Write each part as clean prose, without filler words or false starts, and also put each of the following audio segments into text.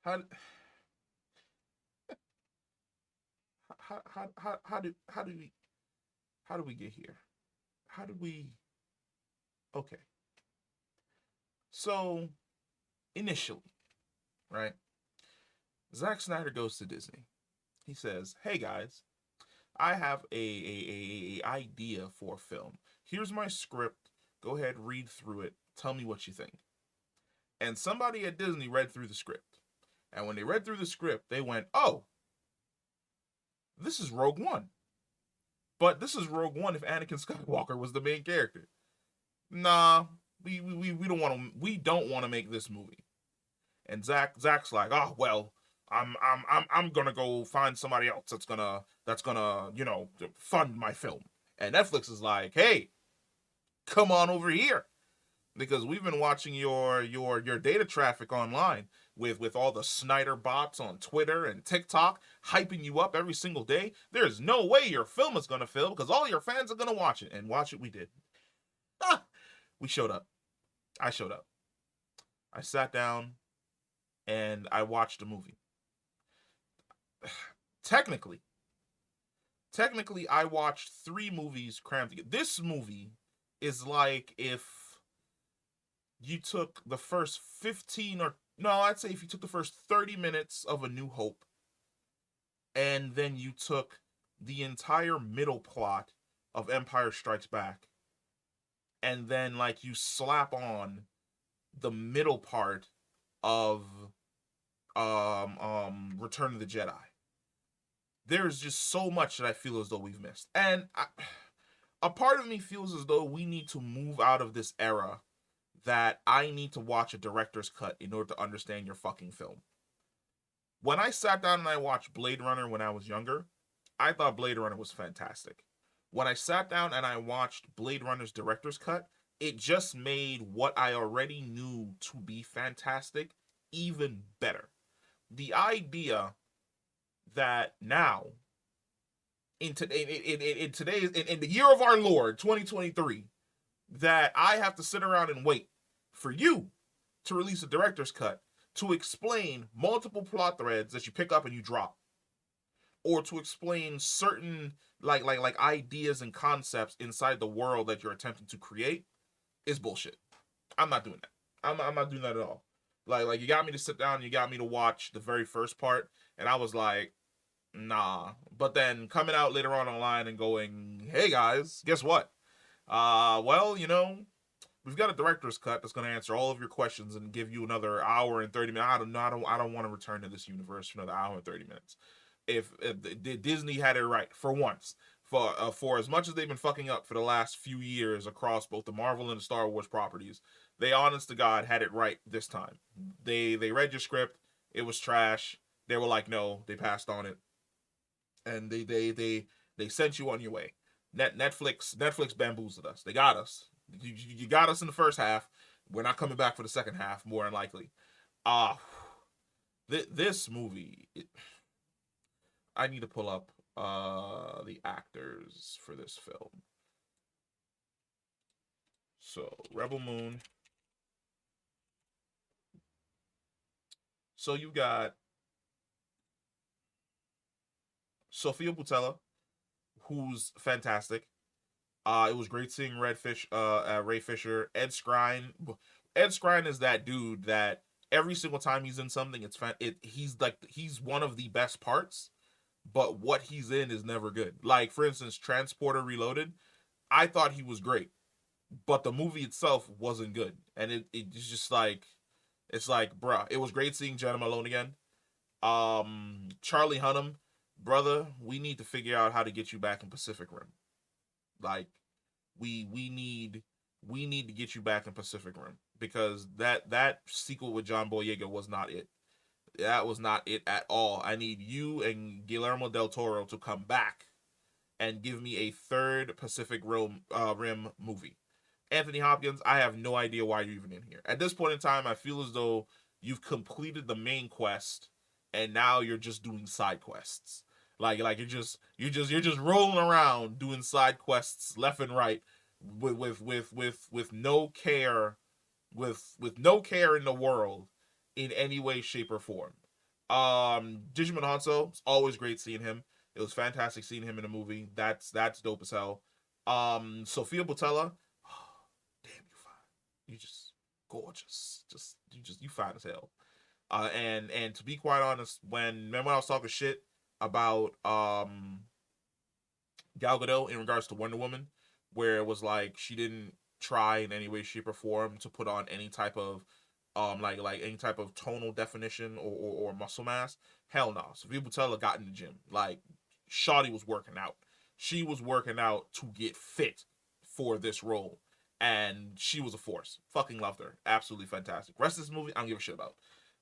How how do we get here? How do we Okay. So initially, right? Zack Snyder goes to Disney. He says, "Hey guys, I have a idea for a film. Here's my script. Go ahead, read through it. Tell me what you think." And somebody at Disney read through the script. And when they read through the script, they went, "Oh, this is Rogue One." But this is Rogue One if Anakin Skywalker was the main character. Nah, we don't want to make this movie. And Zach's like, "Oh well, I'm gonna go find somebody else that's gonna fund my film." And Netflix is like, "Hey, come on over here." Because we've been watching your data traffic online with all the Snyder bots on Twitter and TikTok hyping you up every single day. There's no way your film is gonna fail because all your fans are gonna watch it. And watch it we did. Ah, we showed up. I showed up. I sat down and I watched a movie. technically, technically, I watched three movies crammed together. This movie is like if you took the first 15 or no, I'd say if you took the first 30 minutes of A New Hope and then you took the entire middle plot of Empire Strikes Back and then like you slap on the middle part of Return of the Jedi. There's just so much that I feel as though we've missed. A part of me feels as though we need to move out of this era that I need to watch a director's cut in order to understand your fucking film. When I sat down and I watched Blade Runner when I was younger, I thought Blade Runner was fantastic. When I sat down and I watched Blade Runner's director's cut, it just made what I already knew to be fantastic even better. The idea that now in today's in the year of our Lord 2023 that I have to sit around and wait for you to release a director's cut to explain multiple plot threads that you pick up and you drop, or to explain certain like ideas and concepts inside the world that you're attempting to create is bullshit. I'm not doing that. I'm not doing that at all. Like you got me to sit down, you got me to watch the very first part, and I was like, nah. But then coming out later on online and going, hey guys, guess what? Well, we've got a director's cut that's going to answer all of your questions and give you another hour and 30 minutes. I don't know. I don't want to return to this universe for another hour and 30 minutes. If Disney had it right for once, for as much as they've been fucking up for the last few years across both the Marvel and the Star Wars properties, they honest to God had it right this time. They read your script, it was trash. They were like, no, they passed on it, and they sent you on your way. Netflix bamboozled us. They got us. You got us in the first half. We're not coming back for the second half, more than likely. Ah, this movie. I need to pull up the actors for this film. So Rebel Moon. So you got Sophia Boutella, who's fantastic. It was great seeing Ray Fisher, Ed Skrein. Ed Skrein is that dude that every single time he's in something, he's one of the best parts, but what he's in is never good. Like for instance, Transporter Reloaded, I thought he was great, but the movie itself wasn't good, and it's just like it's like, bruh, it was great seeing Jenna Malone again. Charlie Hunnam, brother, we need to figure out how to get you back in Pacific Rim. Like we we need we need to get you back in Pacific Rim because that sequel with John Boyega was not it. That was not it at all. I need you and Guillermo del Toro to come back and give me a third Pacific Rim movie. Anthony Hopkins, I have no idea why you're even in here. At this point in time, I feel as though you've completed the main quest and now you're just doing side quests. Like you're just rolling around doing side quests left and right with no care with no care in the world in any way, shape, or form. Digimon Hanzo, it's always great seeing him. It was fantastic seeing him in the movie. That's dope as hell. Sophia Botella, oh, damn, you fine. You just gorgeous. You fine as hell. And to be quite honest, remember when I was talking shit about Gal Gadot in regards to Wonder Woman, where it was like she didn't try in any way, shape, or form to put on any type of like any type of tonal definition or muscle mass. Hell no. Sophia Butella got in the gym. Like Shawty was working out. She was working out to get fit for this role. And she was a force. Fucking loved her. Absolutely fantastic. Rest of this movie, I don't give a shit about.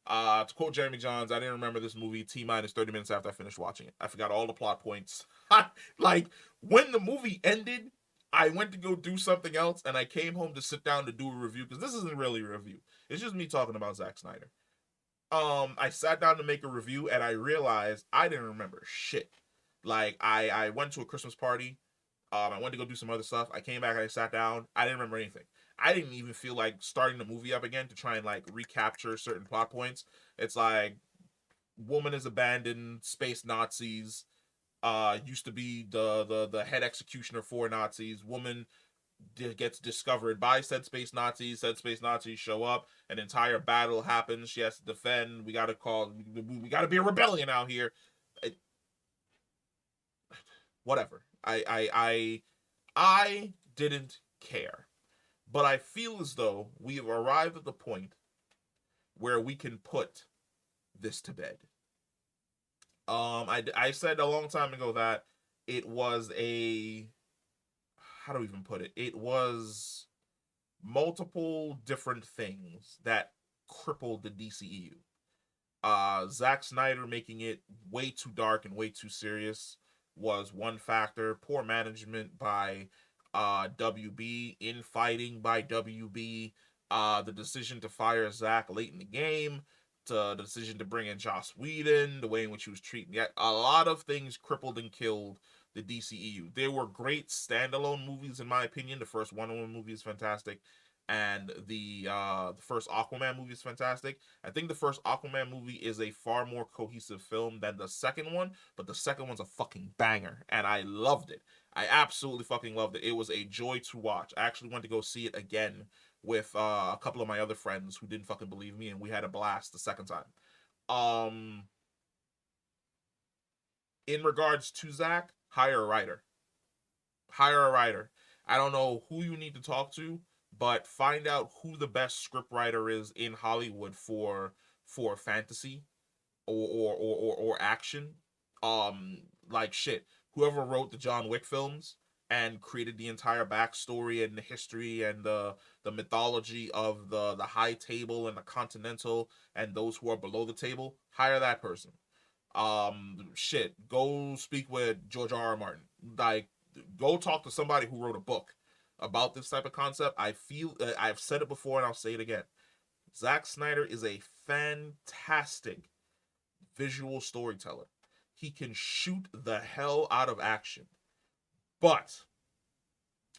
To quote Jeremy Johns, I didn't remember this movie T minus 30 minutes after I finished watching it. I forgot all the plot points. Like, when the movie ended, I went to go do something else and I came home to sit down to do a review because this isn't really a review. It's just me talking about Zack Snyder. I sat down to make a review and I realized I didn't remember shit. Like, I went to a Christmas party. I went to go do some other stuff. I came back and I sat down. I didn't remember anything. I didn't even feel like starting the movie up again to try and like recapture certain plot points. It's like woman is abandoned, space Nazis, used to be the head executioner for Nazis. Woman gets discovered by said space Nazis. Said space Nazis show up. An entire battle happens. She has to defend. We gotta be a rebellion out here. It, whatever. I didn't care. But I feel as though we have arrived at the point where we can put this to bed. I said a long time ago that it was a, how do we even put it? It was multiple different things that crippled the DCEU. Zack Snyder making it way too dark and way too serious was one factor. Poor management by WB, infighting by WB, the decision to fire Zack late in the game, to the decision to bring in Joss Whedon, the way in which he was treating it. A lot of things crippled and killed the DCEU. There were great standalone movies, in my opinion. The first Wonder Woman movie is fantastic, and the first Aquaman movie is fantastic. I think the first Aquaman movie is a far more cohesive film than the second one, but the second one's a fucking banger, and I loved it. I absolutely fucking loved it. It was a joy to watch. I actually went to go see it again with a couple of my other friends who didn't fucking believe me, and we had a blast the second time. Um, in regards to Zach, hire a writer. Hire a writer. I don't know who you need to talk to, but find out who the best scriptwriter is in Hollywood for fantasy or action. Like shit. Whoever wrote the John Wick films and created the entire backstory and the history and the mythology of the high table and the continental and those who are below the table, hire that person. Shit. Go speak with George R. R. Martin. Like, go talk to somebody who wrote a book about this type of concept. I feel I've said it before and I'll say it again. Zack Snyder is a fantastic visual storyteller. He can shoot the hell out of action. But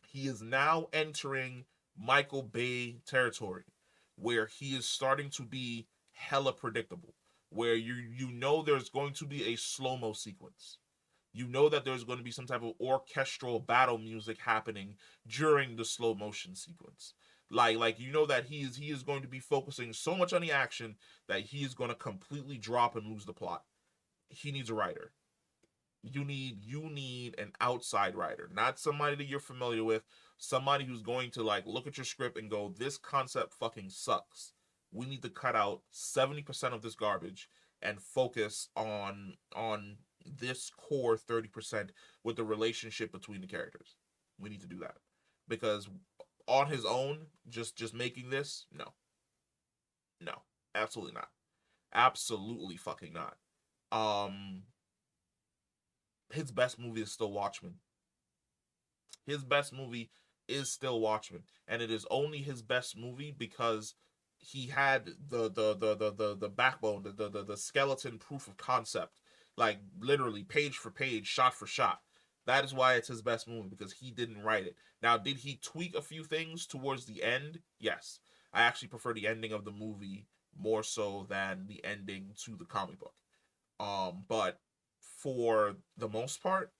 he is now entering Michael Bay territory where he is starting to be hella predictable. Where you know there's going to be a slow-mo sequence. You know that there's going to be some type of orchestral battle music happening during the slow motion sequence. Like you know that he is going to be focusing so much on the action that he is going to completely drop and lose the plot. He needs a writer. You need an outside writer, not somebody that you're familiar with, somebody who's going to like look at your script and go, this concept fucking sucks. We need to cut out 70% of this garbage and focus on this core 30% with the relationship between the characters. We need to do that. Because on his own, just making this, no. No. Absolutely not. Absolutely fucking not. Um his best movie is still Watchmen. His best movie is still Watchmen, and it is only his best movie because he had the backbone, the skeleton proof of concept, like literally page for page, shot for shot. That is why it's his best movie because he didn't write it. Now, did he tweak a few things towards the end? Yes. I actually prefer the ending of the movie more so than the ending to the comic book. But for the most part,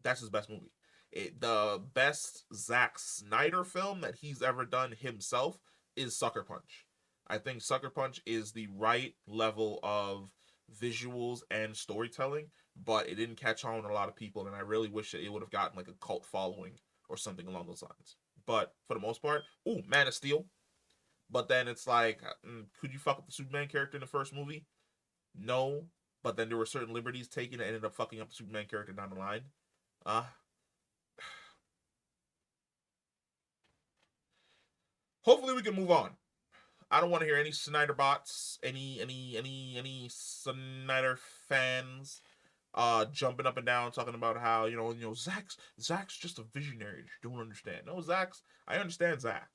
that's his best movie. The best Zack Snyder film that he's ever done himself is Sucker Punch. I think Sucker Punch is the right level of visuals and storytelling, but it didn't catch on with a lot of people, and I really wish that it would have gotten like a cult following or something along those lines. But for the most part, ooh, Man of Steel. But then it's like, could you fuck up the Superman character in the first movie? No. But then there were certain liberties taken that ended up fucking up the Superman character down the line. Uh, Hopefully we can move on. I don't want to hear any Snyder bots, any Snyder fans jumping up and down talking about how, Zach's just a visionary that you don't understand. No, I understand Zach.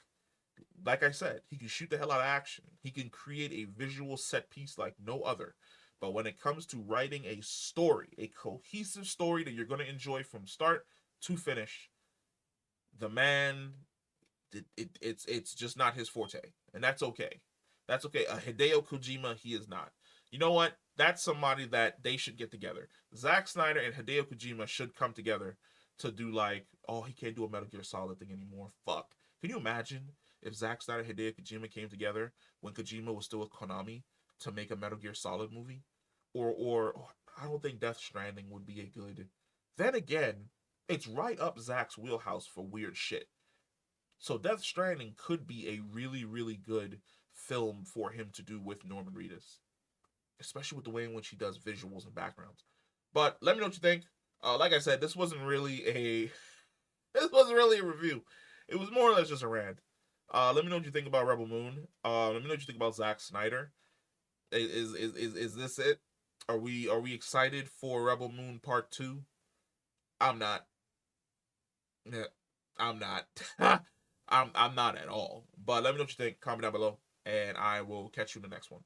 Like I said, he can shoot the hell out of action. He can create a visual set piece like no other. But when it comes to writing a story, a cohesive story that you're going to enjoy from start to finish, the man, it's just not his forte, and that's okay. That's okay. Hideo Kojima, he is not. You know what? That's somebody that they should get together. Zack Snyder and Hideo Kojima should come together to do like, oh, he can't do a Metal Gear Solid thing anymore. Fuck. Can you imagine if Zack Snyder and Hideo Kojima came together when Kojima was still with Konami to make a Metal Gear Solid movie? Or I don't think Death Stranding would be a good. Then again, it's right up Zack's wheelhouse for weird shit. So Death Stranding could be a really, really good film for him to do with Norman Reedus, especially with the way in which he does visuals and backgrounds. But let me know what you think. Like I said, this wasn't really a review. It was more or less just a rant. Let me know what you think about Rebel Moon. Let me know what you think about Zack Snyder. Is this it? Are we excited for Rebel Moon Part 2? I'm not. Yeah, I'm not. I'm not at all. But let me know what you think. Comment down below, and I will catch you in the next one.